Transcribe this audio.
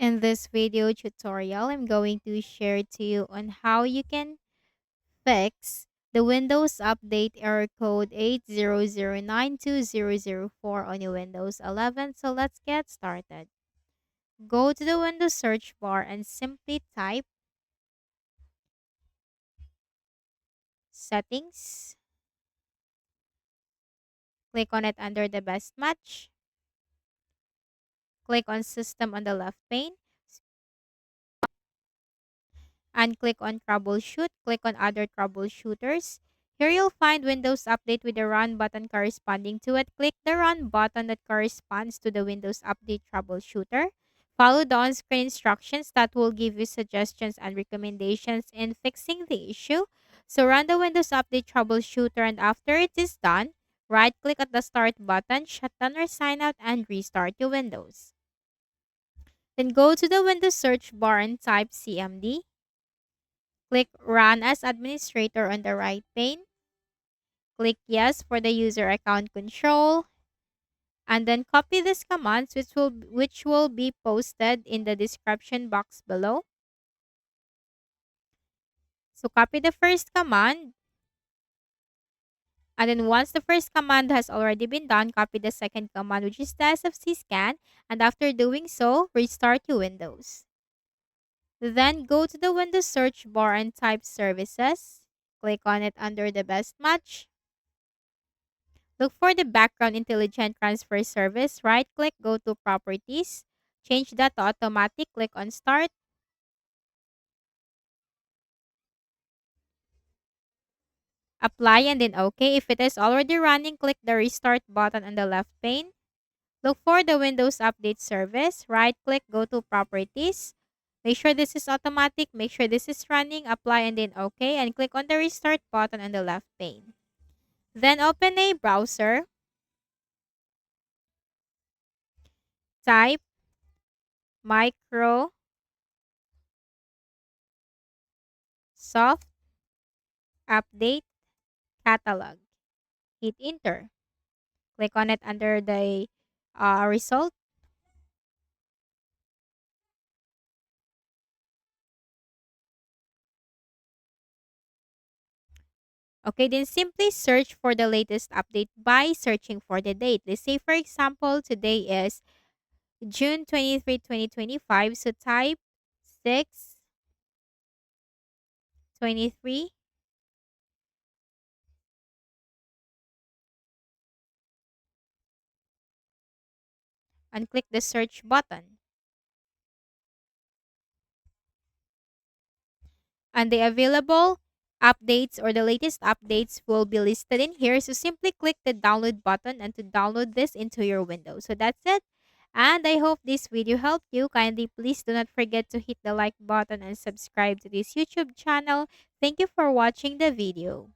In this video tutorial, I'm going to share to you on how you can fix the Windows Update error code 800920004 on your Windows 11. So let's get started. Go to the Windows search bar and simply type Settings. Click on it under the Best Match. Click on System on the left pane and click on Troubleshoot. Click on Other Troubleshooters. Here you'll find Windows Update with the Run button corresponding to it. Click the Run button that corresponds to the Windows Update Troubleshooter. Follow the on-screen instructions that will give you suggestions and recommendations in fixing the issue. So run the Windows Update Troubleshooter, and after it is done, right-click at the Start button, shut down or sign out, and restart your Windows. Then go to the Windows search bar and type CMD. Click Run as Administrator on the right pane. Click Yes for the user account control. And then copy these commands which will be posted in the description box below. So copy the first command. And then once the first command has already been done, copy the second command, which is the SFC scan. And after doing so, restart your Windows. Then go to the Windows search bar and type Services. Click on it under the Best Match. Look for the background intelligent transfer service. Right click, go to properties. Change that to automatic. Click on start. Apply and then OK. If it is already running, click the restart button on the left pane. Look for the Windows Update service. Right click, go to properties. Make sure this is automatic. Make sure this is running. Apply and then OK. And click on the restart button on the left pane. Then open a browser. Type Microsoft Update Catalog. Hit enter. Click on it under the result. Okay, then simply search for the latest update by searching for the date. Let's say, for example, today is June 23, 2025. So type 6/23 and click the search button. And the available updates or the latest updates will be listed in here. So simply click the download button and to download this into your Windows. So that's it. And I hope this video helped you. Kindly please do not forget to hit the like button and subscribe to this YouTube channel. Thank you for watching the video.